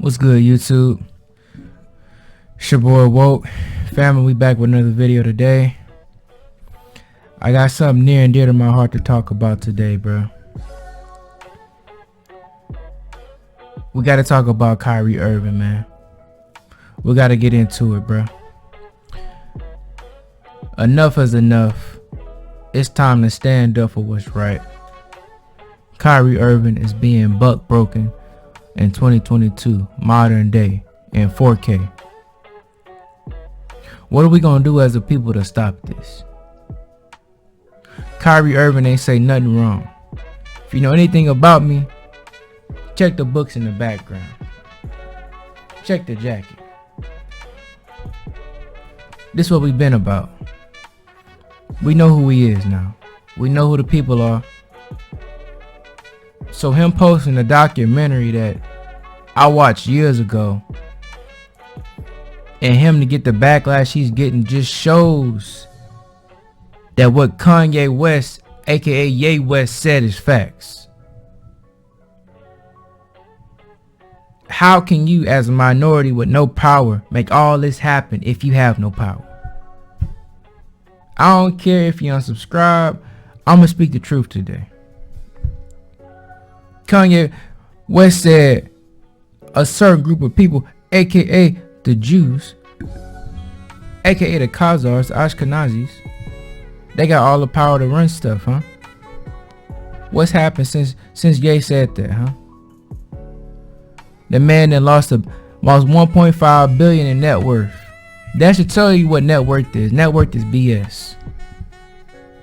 What's good, YouTube? It's your boy Woke. Family, we back with another video today. I got something near and dear to my heart to talk about today, bro. We got to talk about Kyrie Irving, man. We got to get into it, bro. Enough is enough. It's time to stand up for what's right. Kyrie Irving is being buck broken in 2022, modern day, in 4K. What are we gonna do as a people to stop this? Kyrie Irving ain't say nothing wrong. If you know anything about me, check the books in the background. Check the jacket. This is what we've been about. We know who he is now. We know who the people are. So him posting a documentary that I watched years ago and him to get the backlash he's getting just shows that what Kanye West, aka Ye West, said is facts. How can you as a minority with no power make all this happen if you have no power? I don't care if you unsubscribe. I'm gonna speak the truth today. Kanye West said a certain group of people, aka the Jews, aka the Khazars, the Ashkenazis, they got all the power to run stuff, huh? What's happened since Ye said that, huh? The man that lost 1.5 billion in net worth. That should tell you what net worth is. Net worth is BS.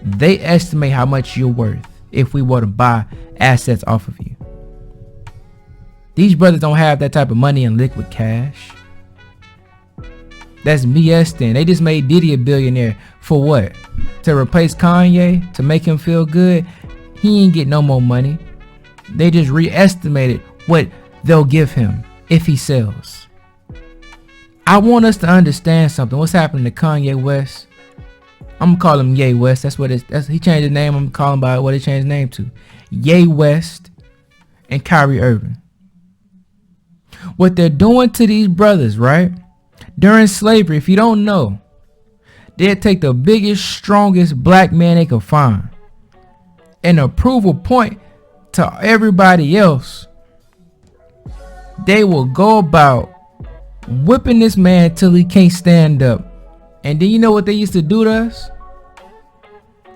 They estimate how much you're worth if we were to buy assets off of you. These brothers don't have that type of money in liquid cash. That's BS then. They just made Diddy a billionaire for what? To replace Kanye? To make him feel good? He ain't get no more money. They just re-estimated what they'll give him if he sells. I want us to understand something. What's happening to Kanye West? I'm gonna call him Ye West. That's what he changed his name. I'm gonna call him by what he changed his name to. Ye West and Kyrie Irving. What they're doing to these brothers, right? During slavery, if you don't know, they'd take the biggest, strongest black man they could find and approval point to everybody else. They will go about whipping this man till he can't stand up. And then you know what they used to do to us?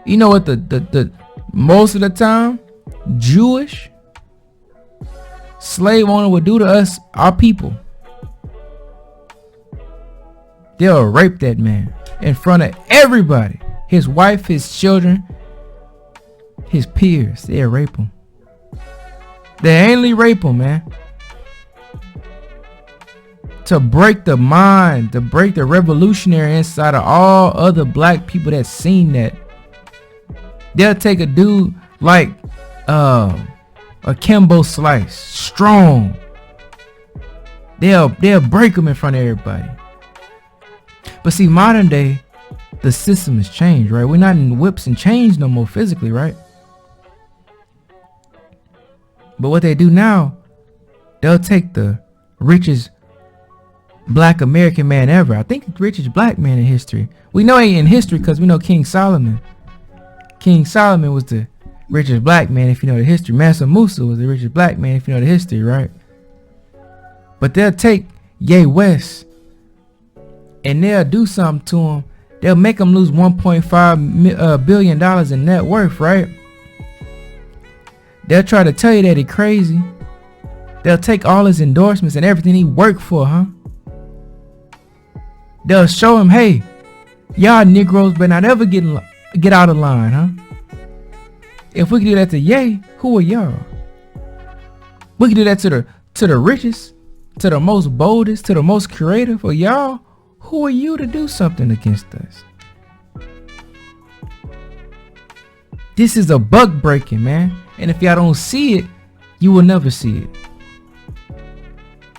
You know what the most of the time Jewish slave owner would do to us, our people? They'll rape that man in front of everybody. His wife, his children, his peers. They'll rape him. They only rape him, man, to break the mind, to break the revolutionary inside of all other black people that seen that. They'll take a dude like a Kimbo Slice, strong. They'll break him in front of everybody. But see, modern day, the system has changed, right? We're not in whips and chains no more physically, right? But what they do now, they'll take the richest black American man ever. I think the richest black man in history. We know he in history because we know King Solomon. King Solomon was the richest black man if you know the history. Mansa Musa was the richest black man if you know the history, right? But they'll take Ye West and they'll do something to him. They'll make him lose $1.5 billion in net worth, right? They'll try to tell you that he's crazy. They'll take all his endorsements and everything he worked for, huh? They'll show him, hey, y'all Negroes better not ever get out of line, huh? If we can do that to Ye, who are y'all? We can do that to the richest, to the most boldest, to the most creative. Or y'all, who are you to do something against us? This is a buck breaking, man. And if y'all don't see it, you will never see it.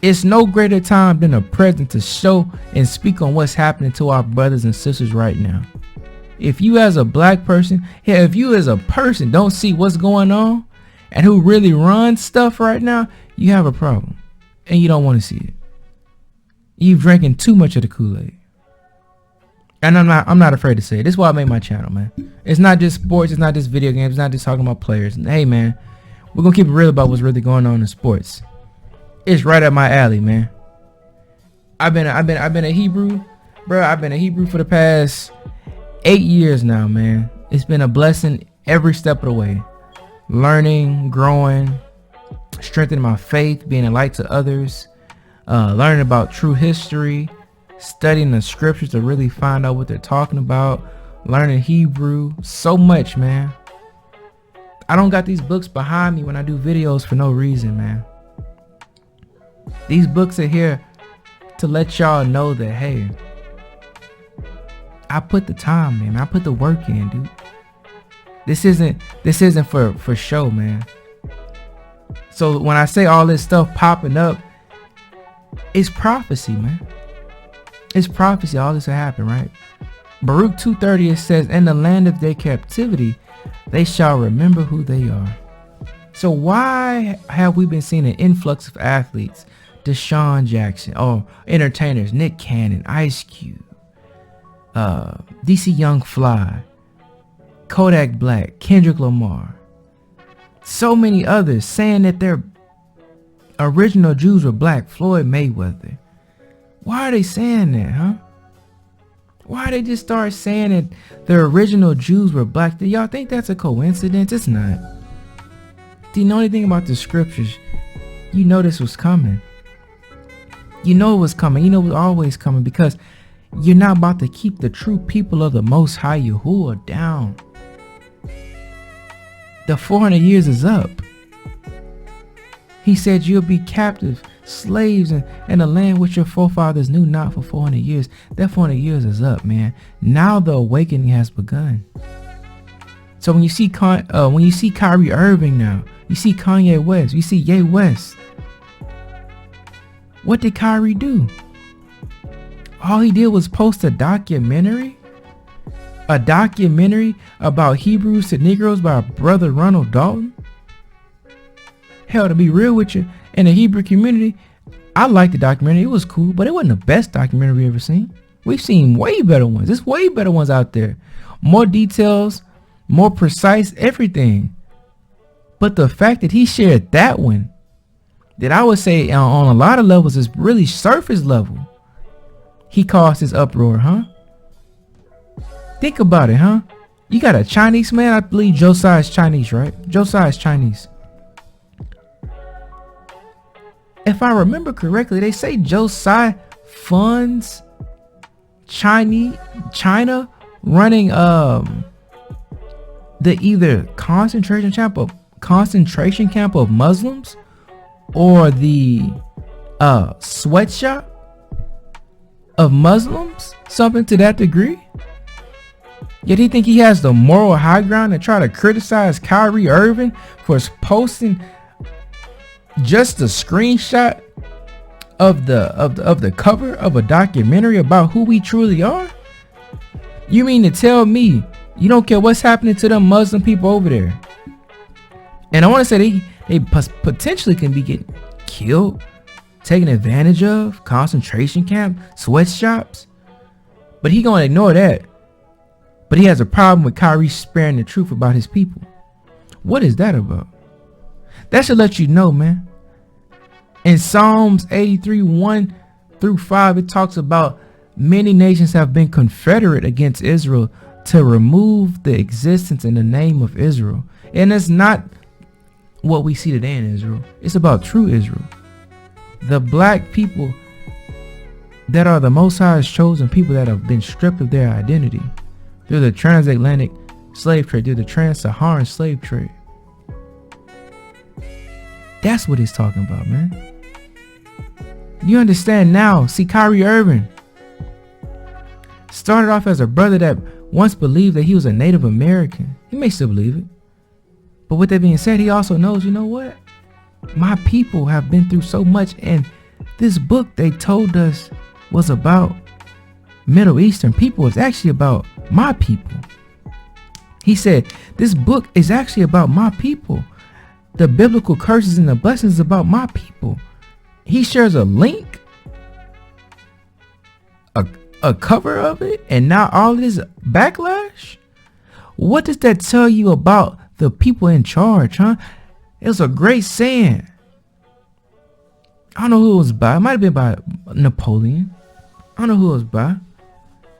It's no greater time than a present to show and speak on what's happening to our brothers and sisters right now. If you as a black person, if you as a person don't see what's going on and who really runs stuff right now, you have a problem. and you don't want to see it. You've drinking too much of the Kool-Aid. And I'm not afraid to say it. This is why I made my channel, man. It's not just sports, it's not just video games, it's not just talking about players. And hey, man, we're gonna keep it real about what's really going on in sports. It's right up my alley, man. I've been a Hebrew, bro. I've been a Hebrew for the past 8 years now, man. It's been a blessing every step of the way. Learning, growing, strengthening my faith, being a light to others, learning about true history, studying the scriptures to really find out what they're talking about, learning Hebrew, so much, man. I don't got these books behind me when I do videos for no reason, man. These books are here to let y'all know that, hey, I put the time, man. I put the work in, dude. This isn't for show, man. So when I say all this stuff popping up, it's prophecy, man. It's prophecy. All this will happen, right? Baruch 2:30, it says, in the land of their captivity, they shall remember who they are. So why have we been seeing an influx of athletes? Deshaun Jackson, or entertainers, Nick Cannon, Ice Cube, DC Young Fly, Kodak Black, Kendrick Lamar, so many others saying that their original Jews were black. Floyd Mayweather. Why are they saying that, huh? Why they just start saying that the original Jews were black? Do y'all think that's a coincidence? It's not. Do you know anything about the scriptures? You know this was coming. You know it was coming. You know it was always coming, because you're not about to keep the true people of the Most High Yahuwah down. The 400 years is up. He said you'll be captive, slaves in a land which your forefathers knew not for 400 years. That 400 years is up, man. Now the awakening has begun. So when you see Kyrie Irving now, you see Kanye West, you see Ye West. What did Kyrie do? All he did was post a documentary about Hebrews to Negroes by brother Ronald Dalton. Hell, to be real with you, in the Hebrew community, I liked the documentary. It was cool, but it wasn't the best documentary we ever seen. We've seen way better ones. There's way better ones out there. More details, more precise, everything. But the fact that he shared that one, that I would say on a lot of levels is really surface level, he caused his uproar, huh? Think about it, huh? You got a Chinese man, I believe Josiah's Chinese, right? Josiah's Chinese. If I remember correctly, they say Josiah funds China running the either concentration camp of Muslims or the sweatshop of Muslims, something to that degree. Yet he think he has the moral high ground to try to criticize Kyrie Irving for posting just a screenshot of the cover of a documentary about who we truly are. You mean to tell me you don't care what's happening to them Muslim people over there? And I want to say they potentially can be getting killed, taken advantage of, concentration camp, sweatshops. But he gonna ignore that. But he has a problem with Kyrie sparing the truth about his people. What is that about? That should let you know, man. In Psalms 83, 1-5, it talks about many nations have been confederate against Israel to remove the existence in the name of Israel. And it's not what we see today in Israel. It's about true Israel. The black people that are the Most High's chosen people that have been stripped of their identity through the transatlantic slave trade, through the trans-Saharan slave trade. That's what he's talking about, man. You understand now. See, Kyrie Irving started off as a brother that once believed that he was a Native American. He may still believe it. But with that being said, he also knows, you know what? My people have been through so much, and this book they told us was about Middle Eastern people. It's actually about my people. He said, this book is actually about my people. The biblical curses and the blessings about my people. he shares a link, a cover of it, and now all this backlash. What does that tell you about the people in charge, huh? It was a great saying. I don't know who it was by. It might have been by Napoleon. I don't know who it was by.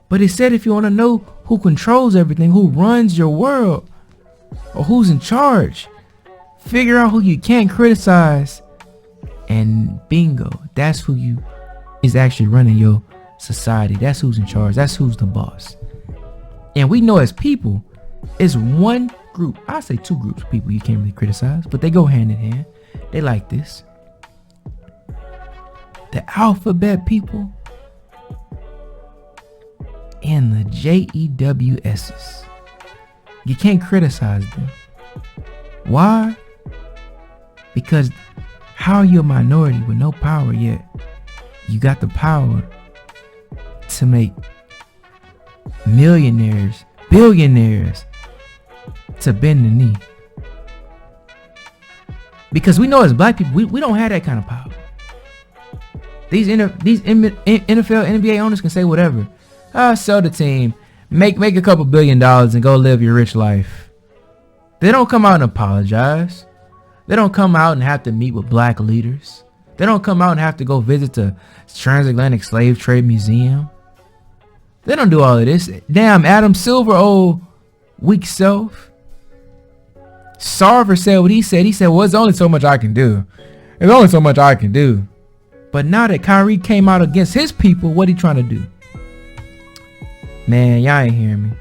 But it said if you want to know who controls everything, who runs your world, or who's in charge, figure out who you can't criticize, and bingo, that's who you is actually running your society. That's who's in charge. That's who's the boss. And we know as people, it's one group. I say two groups of people you can't really criticize, but they go hand in hand. They like this. The alphabet people and the JEWS's. You can't criticize them. Why? Because how are you a minority with no power yet? You got the power to make millionaires, billionaires to bend the knee. Because we know as black people, we don't have that kind of power. These NFL, NBA owners can say whatever. Sell the team, make a couple $1 billion and go live your rich life. They don't come out and apologize. They don't come out and have to meet with black leaders. They don't come out and have to go visit the Transatlantic Slave Trade Museum. They don't do all of this. Damn, Adam Silver, old weak self. Sarver said what he said. He said, well, it's only so much I can do. There's only so much I can do. But now that Kyrie came out against his people, what he trying to do? Man, y'all ain't hearing me.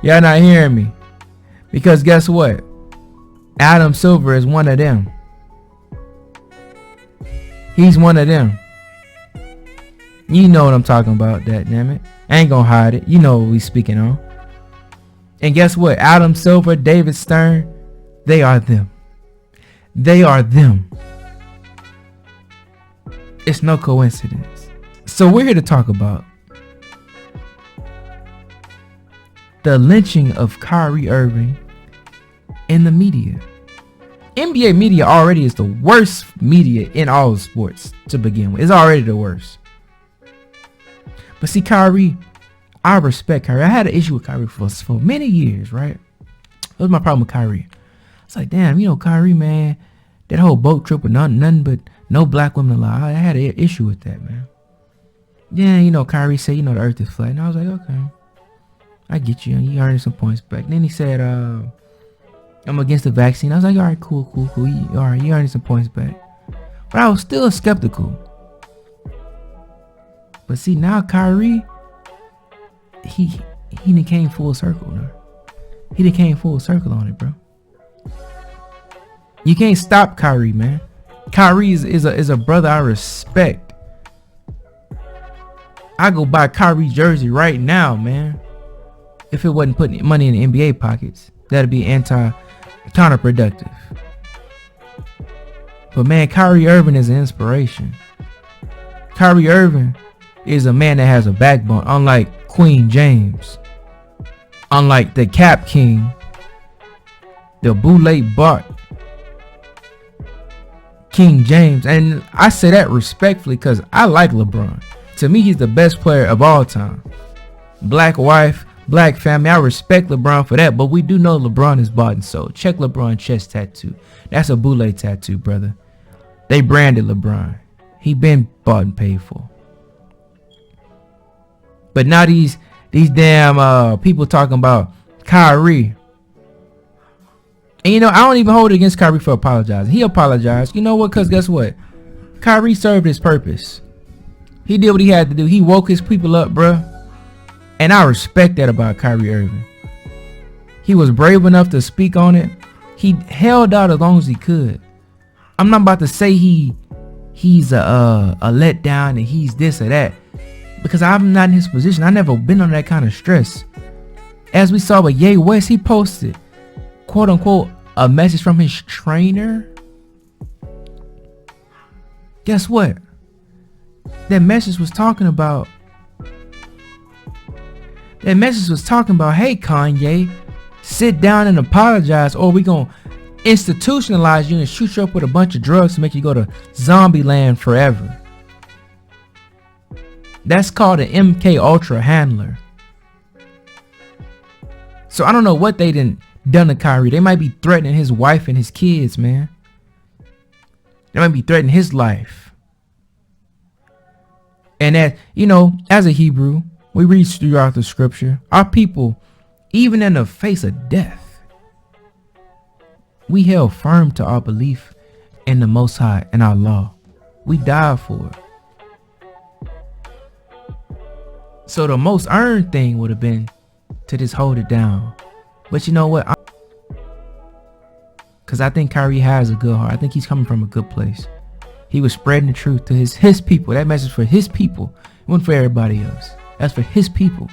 Y'all not hearing me. Because guess what? Adam Silver is one of them. He's one of them. You know what I'm talking about, that damn it. I ain't gonna hide it. You know what we speaking on. And guess what? Adam Silver, David Stern, they are them. They are them. It's no coincidence. So we're here to talk about the lynching of Kyrie Irving in the media. NBA media already is the worst media in all of sports to begin with. It's already the worst. But see, Kyrie, I respect Kyrie. I had an issue with Kyrie for many years, right? That was my problem with Kyrie. It's like, damn, Kyrie, man, that whole boat trip with nothing but no black women allowed. I had an issue with that, man. Then, Kyrie said, the earth is flat. And I was like, okay, I get you. You earned some points back. Then he said, I'm against the vaccine. I was like, all right, cool. All right, you earned some points back. But I was still skeptical. But see, now Kyrie, he done came full circle now. He done came full circle on it, bro. You can't stop Kyrie, man. Kyrie is a brother I respect. I go buy Kyrie jersey right now, man. If it wasn't putting money in the NBA pockets, that'd be counterproductive. But man, Kyrie Irving is an inspiration. Kyrie Irving is a man that has a backbone, unlike Queen James, unlike the Cap King, the Boule Bart, King James. And I say that respectfully because I like LeBron. To me, he's the best player of all time. Black wife, black family. I respect LeBron for that, but we do know LeBron is bought and sold. Check LeBron chest tattoo. That's a Boule tattoo, brother. They branded LeBron. He been bought and paid for. But now these damn people talking about Kyrie. And I don't even hold it against Kyrie for apologizing. He apologized. You know what? Because guess what? Kyrie served his purpose. He did what he had to do. He woke his people up, bruh. And I respect that about Kyrie Irving. He was brave enough to speak on it. He held out as long as he could. I'm not about to say he's a letdown and he's this or that, because I'm not in his position. I never been under that kind of stress. As we saw with Ye West, he posted, quote unquote, a message from his trainer. Guess what? That message was talking about, hey Kanye, sit down and apologize, or we gonna institutionalize you and shoot you up with a bunch of drugs to make you go to zombie land forever. That's called an MK Ultra handler. So I don't know what they done to Kyrie. They might be threatening his wife and his kids, man. They might be threatening his life. And that, you know, as a Hebrew, we read throughout the scripture, our people, even in the face of death, we held firm to our belief in the Most High and our law. We died for it. So the most earned thing would have been to just hold it down. But you know what? Because I think Kyrie has a good heart. I think he's coming from a good place. He was spreading the truth to his people. That message for his people. It wasn't for everybody else. That's for his people.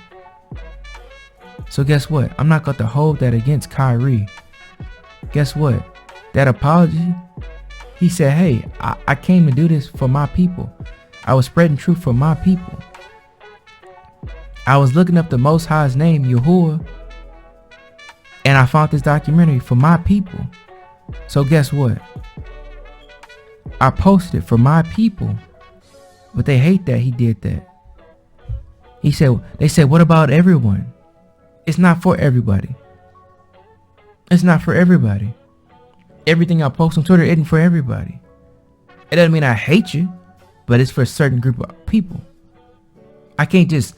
So guess what? I'm not going to hold that against Kyrie. Guess what? That apology, he said, hey, I came to do this for my people. I was spreading truth for my people. I was looking up the Most High's name, Yahuwah, and I found this documentary for my people. So guess what? I posted for my people, but they hate that he did that. They said, what about everyone? It's not for everybody. It's not for everybody. Everything I post on Twitter isn't for everybody. It doesn't mean I hate you, but it's for a certain group of people. I can't just,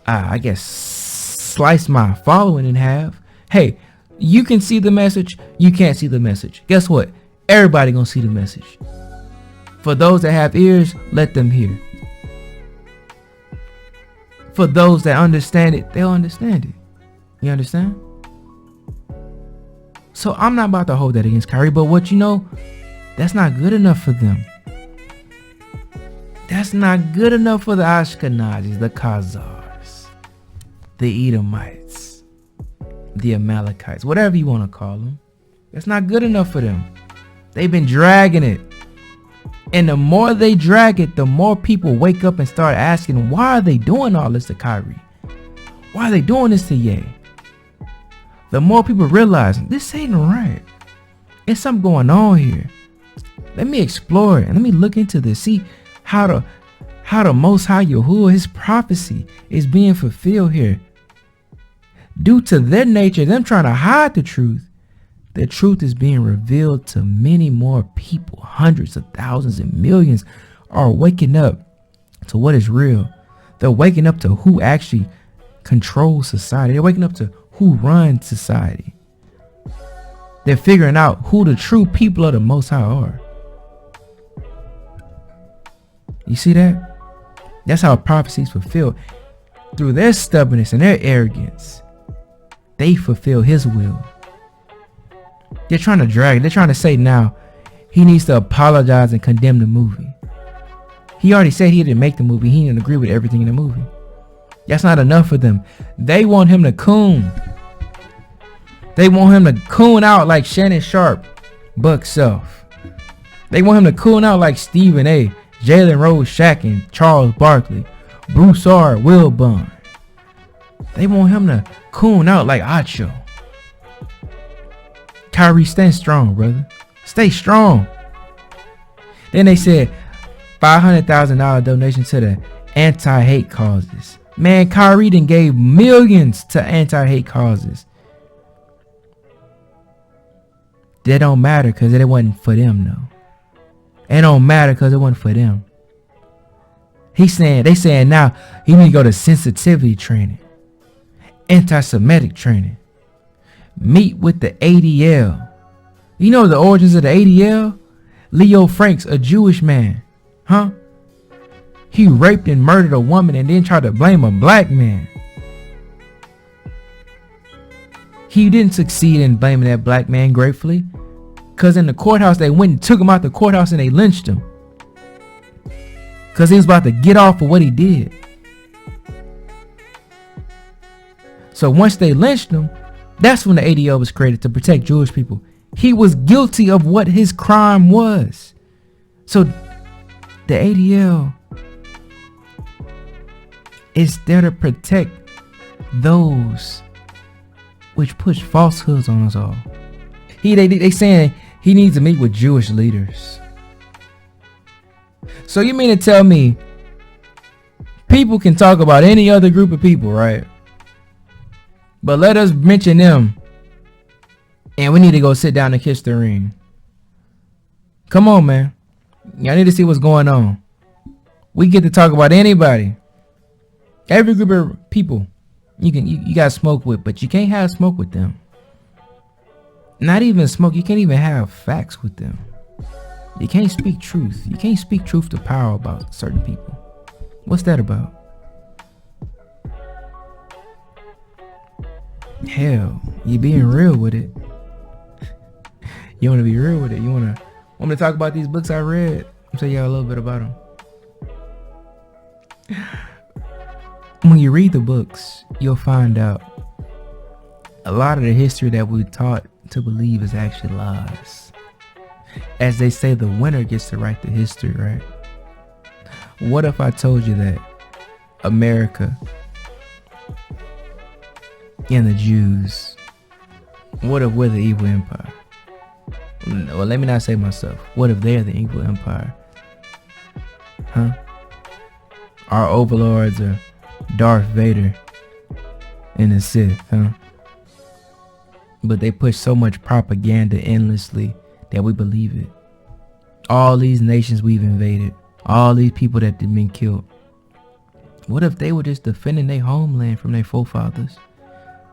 I guess, slice my following in half. Hey, you can see the message. You can't see the message. Guess what? Everybody gonna see the message. For those that have ears, let them hear. For those that understand it, they'll understand it. You understand? So I'm not about to hold that against Kyrie, but what you know, that's not good enough for them. That's not good enough for the Ashkenazis, the Khazars, the Edomites, the Amalekites, whatever you want to call them. That's not good enough for them. They've been dragging it. And the more they drag it, the more people wake up and start asking, why are they doing all this to Kyrie? Why are they doing this to Ye? The more people realize this ain't right. There's something going on here. Let me explore it and let me look into this. See how the Most High Yahuwah, his prophecy is being fulfilled here. Due to their nature, them trying to hide the truth is being revealed to many more people. Hundreds of thousands and millions are waking up to what is real. They're waking up to who actually controls society. They're waking up to who runs society. They're figuring out who the true people of the Most High are. You see that? That's how prophecy is fulfilled. Through their stubbornness and their arrogance, they fulfill his will. They're trying to drag it. They're trying to say now he needs to apologize and condemn the movie. He already said he didn't make the movie. He didn't agree with everything in the movie. That's not enough for them. They want him to coon. They want him to coon out like Shannon Sharp, Buck Self. They want him to coon out like Stephen A, Jalen Rose Shaq, and Charles Barkley, Broussard, Wilburn. They want him to coon out like Acho. Kyrie, stand strong, brother. Stay strong. Then they said $500,000 donation to the anti-hate causes. Man, Kyrie done gave millions to anti-hate causes. That don't matter because it wasn't for them, though. It don't matter because it wasn't for them. They saying now he need to go to sensitivity training, anti-Semitic training, meet with the ADL. You know the origins of the ADL? Leo Franks, a Jewish man, huh? He raped and murdered a woman and then tried to blame a black man. He didn't succeed in blaming that black man gratefully, because in the courthouse they went and took him out the courthouse and they lynched him because he was about to get off for what he did. So once they lynched him, that's when the ADL was created, to protect Jewish people. He was guilty of what his crime was. So the ADL is there to protect those which push falsehoods on us all. They saying He needs to meet with Jewish leaders. So you mean to tell me people can talk about any other group of people, right? But let us mention them, and we need to go sit down and kiss the ring. Come on, man. Y'all need to see what's going on. We get to talk about anybody. Every group of people you got smoke with, but you can't have smoke with them. Not even smoke. You can't even have facts with them. You can't speak truth. You can't speak truth to power about certain people. What's that about? Hell, you being real with it. You want to be real with it. You want me to talk about these books I read? I'll tell y'all a little bit about them. When you read the books, you'll find out a lot of the history that we're taught to believe is actually lies. As they say, the winner gets to write the history, right? What if I told you that America and the Jews, what if we're the evil empire? Well, let me not say myself. What if they're the evil empire? Huh? Our overlords are Darth Vader and the Sith, huh? But they push so much propaganda endlessly that we believe it. All these nations we've invaded, all these people that have been killed. What if they were just defending their homeland from their forefathers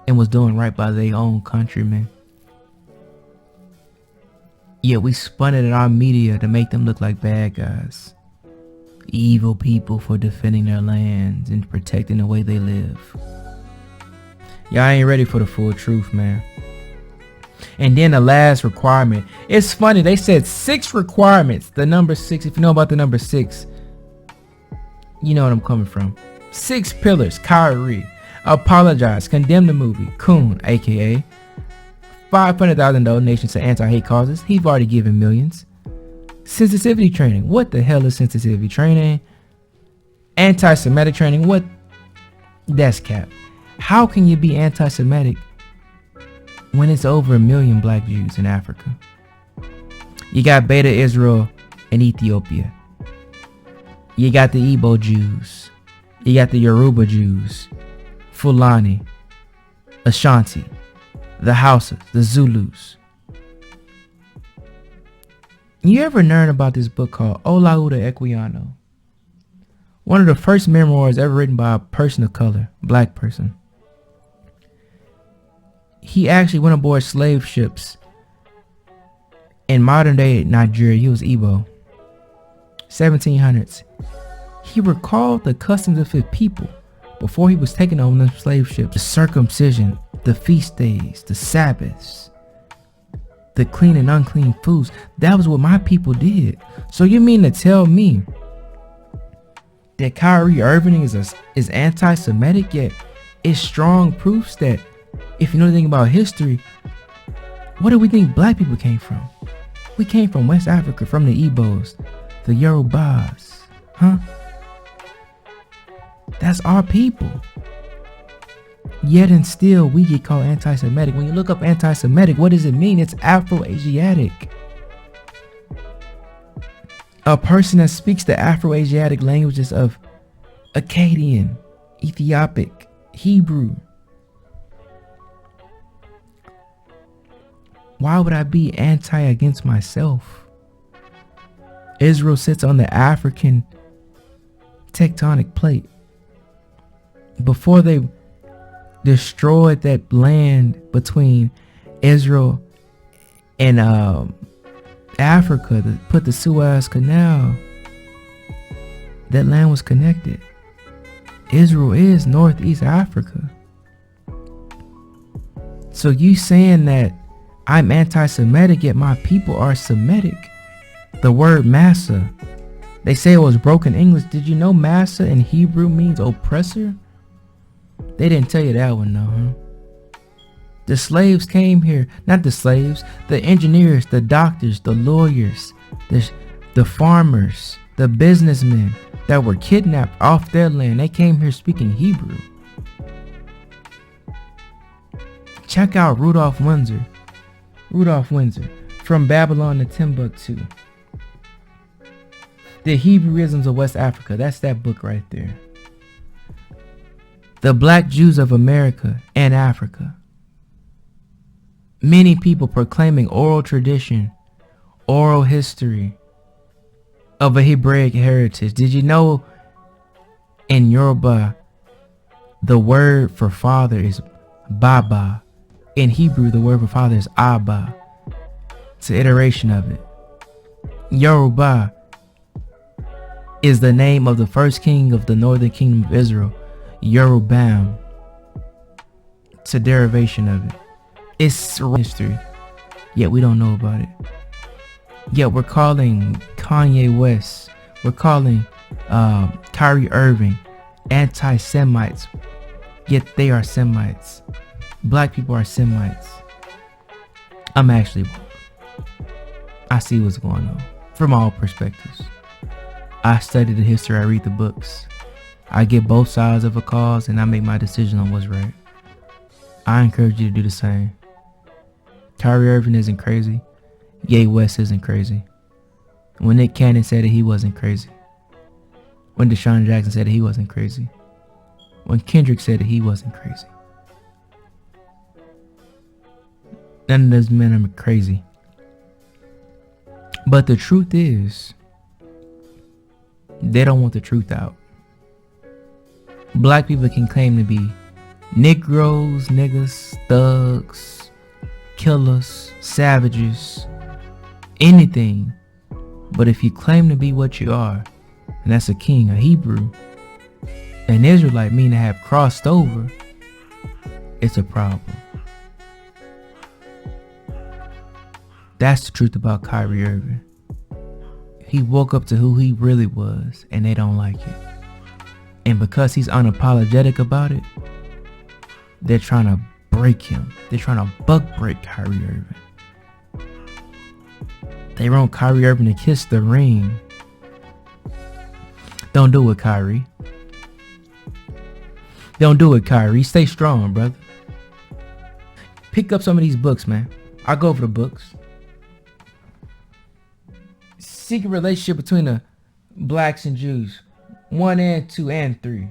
and was doing right by their own countrymen? Yet we spun it in our media to make them look like bad guys. Evil people for defending their lands and protecting the way they live. Y'all ain't ready for the full truth, man. And then the last requirement. It's funny, they said 6 requirements. The number 6, if you know about the number 6, you know what I'm coming from. 6 pillars. Kyrie. Apologize. Condemn the movie. Coon, aka $500,000 donations to anti-hate causes. He's already given millions. Sensitivity training. What the hell is sensitivity training? Anti-Semitic training. What? That's cap. How can you be anti-Semitic when it's over 1 million black Jews in Africa? You got Beta Israel in Ethiopia. You got the Igbo Jews. You got the Yoruba Jews. Fulani. Ashanti. The Hausas. The Zulus. You ever learn about this book called Olaudah Equiano? One of the first memoirs ever written by a person of color, black person. He actually went aboard slave ships in modern day Nigeria. He was Igbo. 1700s. He recalled the customs of his people before he was taken on them slave ships. The circumcision, the feast days, the Sabbaths, the clean and unclean foods. That was what my people did. So you mean to tell me that Kyrie Irving is anti-Semitic, yet it's strong proofs that if you know anything about history, what do we think black people came from? We came from West Africa, from the Igbos, the Yorubas, huh? That's our people. Yet and still we get called anti-Semitic. When you look up anti-Semitic, what does it mean? It's Afro-Asiatic. A person that speaks the Afro-Asiatic languages of Akkadian, Ethiopic, Hebrew. Why would I be anti against myself? Israel sits on the African tectonic plate. Before they destroyed that land between Israel and Africa, to put the Suez Canal, that land was connected. Israel is Northeast Africa. So you saying that I'm anti-Semitic, yet my people are Semitic. The word massa, they say it was broken English. Did you know massa in Hebrew means oppressor? They didn't tell you that one, though, huh? The slaves came here, not the slaves, the engineers, the doctors, the lawyers, the farmers, the businessmen that were kidnapped off their land. They came here speaking Hebrew. Check out Rudolph Windsor. From Babylon to Timbuktu. The Hebrewisms of West Africa. That's that book right there. The Black Jews of America and Africa. Many people proclaiming oral tradition, oral history of a Hebraic heritage. Did you know in Yoruba, the word for father is Baba. In Hebrew, the word for father is Abba. It's an iteration of it. Yoruba is the name of the first king of the northern kingdom of Israel, Yorubam. It's a derivation of it. It's history, yet we don't know about it. Yet we're calling Kanye West, we're calling Kyrie Irving anti-Semites, yet they are Semites. Black people are Semites. I'm actually woke. I see what's going on from all perspectives. I study the history, I read the books. I get both sides of a cause and I make my decision on what's right. I encourage you to do the same. Kyrie Irving isn't crazy. Ye West isn't crazy. When Nick Cannon said it, he wasn't crazy. When Deshaun Jackson said it, he wasn't crazy. When Kendrick said it, he wasn't crazy. None of those men are crazy. But the truth is, they don't want the truth out. Black people can claim to be Negroes, niggas, thugs, killers, savages, anything. But if you claim to be what you are, and that's a king, a Hebrew, an Israelite, meaning to have crossed over, it's a problem. That's the truth about Kyrie Irving. He woke up to who he really was, and they don't like it. And because he's unapologetic about it, they're trying to break him. They're trying to bug break Kyrie Irving. They want Kyrie Irving to kiss the ring. Don't do it, Kyrie. Don't do it, Kyrie. Stay strong, brother. Pick up some of these books, man. I'll go over the books. Secret Relationship Between the Blacks and Jews. 1 and 2 and 3.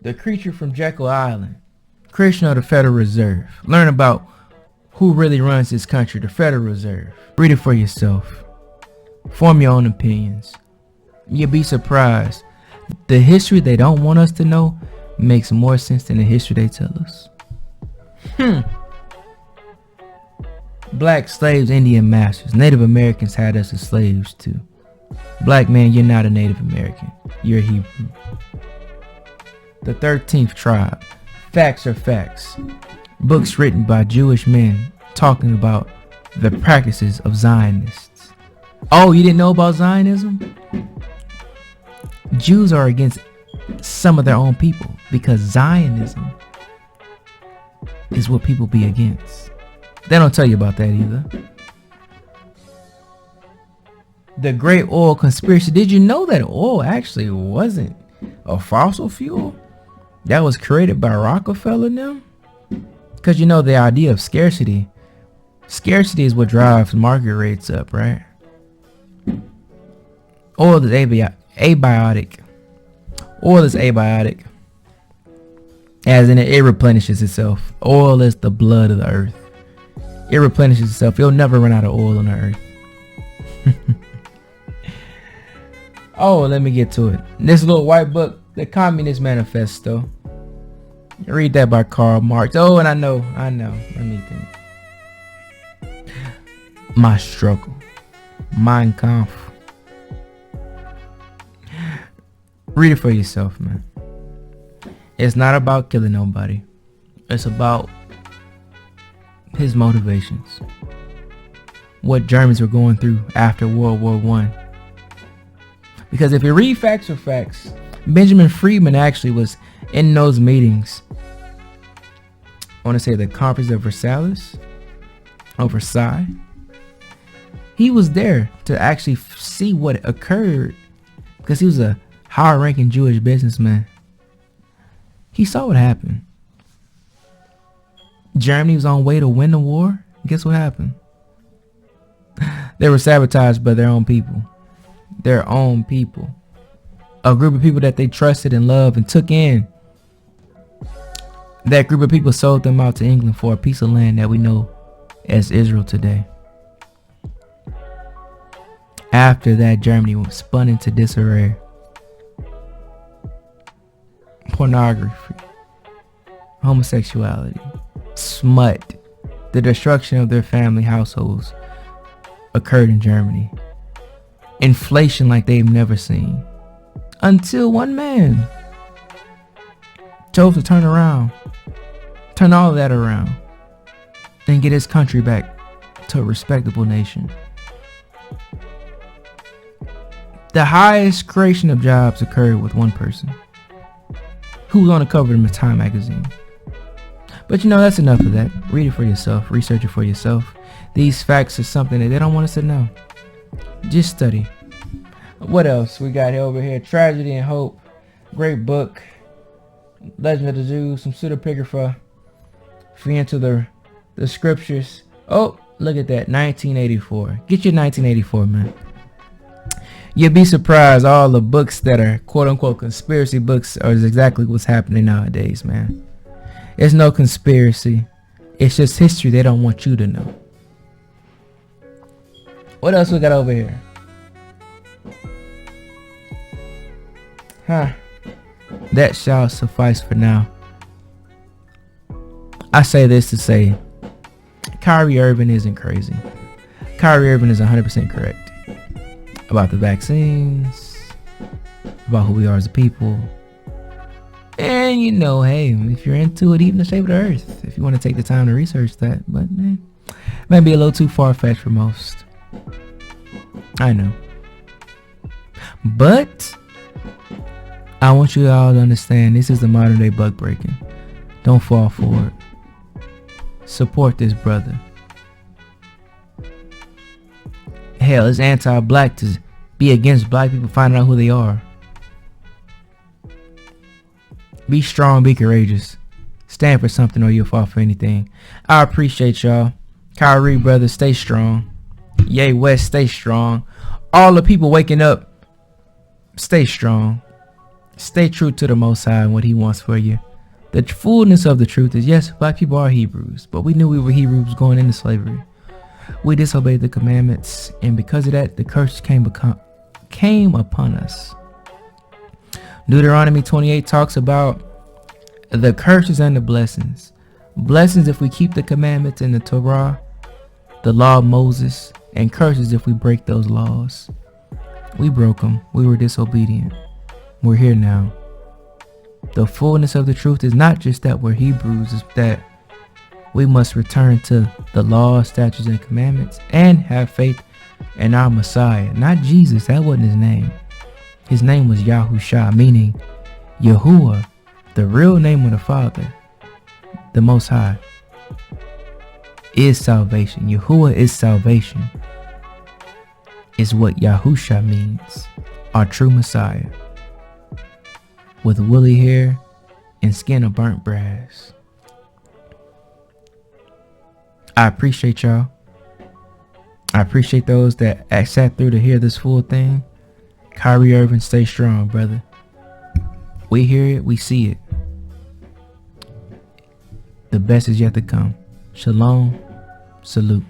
The Creature from Jekyll Island. Creation of the Federal Reserve. Learn about who really runs this country, the Federal Reserve. Read it for yourself. Form your own opinions. You'll be surprised. The history they don't want us to know makes more sense than the history they tell us. Black slaves, Indian masters. Native Americans had us as slaves too. Black man, you're not a Native American. You're a Hebrew. The 13th tribe. Facts are facts. Books written by Jewish men talking about the practices of Zionists. Oh, you didn't know about Zionism? Jews are against some of their own people because Zionism is what people be against. They don't tell you about that either. The Great Oil Conspiracy. Did you know that oil actually wasn't a fossil fuel? That was created by Rockefeller and them? Because you know the idea of scarcity. Scarcity is what drives market rates up, right? Oil is abiotic. Oil is abiotic. As in it replenishes itself. Oil is the blood of the earth. It replenishes itself. You'll never run out of oil on the earth. Oh, let me get to it. This little white book, The Communist Manifesto. Read that by Karl Marx. Oh, and I know. Let me think. My Struggle. Mein Kampf. Read it for yourself, man. It's not about killing nobody. It's about his motivations. What Germans were going through after World War I. Because if you read Facts or Facts, Benjamin Friedman actually was in those meetings. I want to say the Conference of Versailles. Versailles. He was there to actually see what occurred because he was a high-ranking Jewish businessman. He saw what happened. Germany was on way to win the war. Guess what happened? They were sabotaged by their own people. Their own people. A group of people that they trusted and loved and took in. That group of people sold them out to England for a piece of land that we know as Israel today. After that, Germany was spun into disarray. Pornography, homosexuality, smut, the destruction of their family households occurred in Germany. Inflation like they've never seen. Until one man chose to turn all of that around, and get his country back to a respectable nation. The highest creation of jobs occurred with one person who was on the cover of Time magazine. But that's enough of that. Read it for yourself. Research it for yourself. These facts are something that they don't want us to know. Just study. What else we got over here? Tragedy and Hope. Great book. Legend of the Jews. Some pseudepigrapha. If you're into the scriptures. Oh, look at that. 1984. Get your 1984, man. You'd be surprised all the books that are quote-unquote conspiracy books are exactly what's happening nowadays, man. It's no conspiracy. It's just history they don't want you to know. What else we got over here? That shall suffice for now. I say this to say, Kyrie Irving isn't crazy. Kyrie Irving is 100% correct about the vaccines, about who we are as a people. And hey, if you're into it, even the shape of the earth, if you want to take the time to research that. But it might be a little too far-fetched for most. I know. But I want you all to understand, this is the modern day bug breaking. Don't fall for it. Support this brother. Hell, it's anti-black to be against black people finding out who they are. Be strong, be courageous. Stand for something or you'll fall for anything. I appreciate y'all. Kyrie, brother, stay strong. Ye West, stay strong. All the people waking up, stay strong. Stay true to the Most High and what He wants for you. The fullness of the truth is, yes, black people are Hebrews, but we knew we were Hebrews going into slavery. We disobeyed the commandments, and because of that, the curse came upon us. Deuteronomy 28 talks about the curses and the blessings. Blessings if we keep the commandments in the Torah, the law of Moses, and curses if we break those laws. We broke them. We were disobedient. We're here now. The fullness of the truth is not just that we're Hebrews, it's that we must return to the law, statutes, and commandments and have faith in our Messiah. Not Jesus, that wasn't his name. His name was Yahushua, meaning Yahuwah, the real name of the Father, the Most High, is salvation. Yahuwah is salvation, is what Yahusha means, our true Messiah, with woolly hair and skin of burnt brass. I appreciate y'all. I appreciate those that sat through to hear this full thing. Kyrie Irving, stay strong, brother. We hear it, we see it. The best is yet to come. Shalom, salute.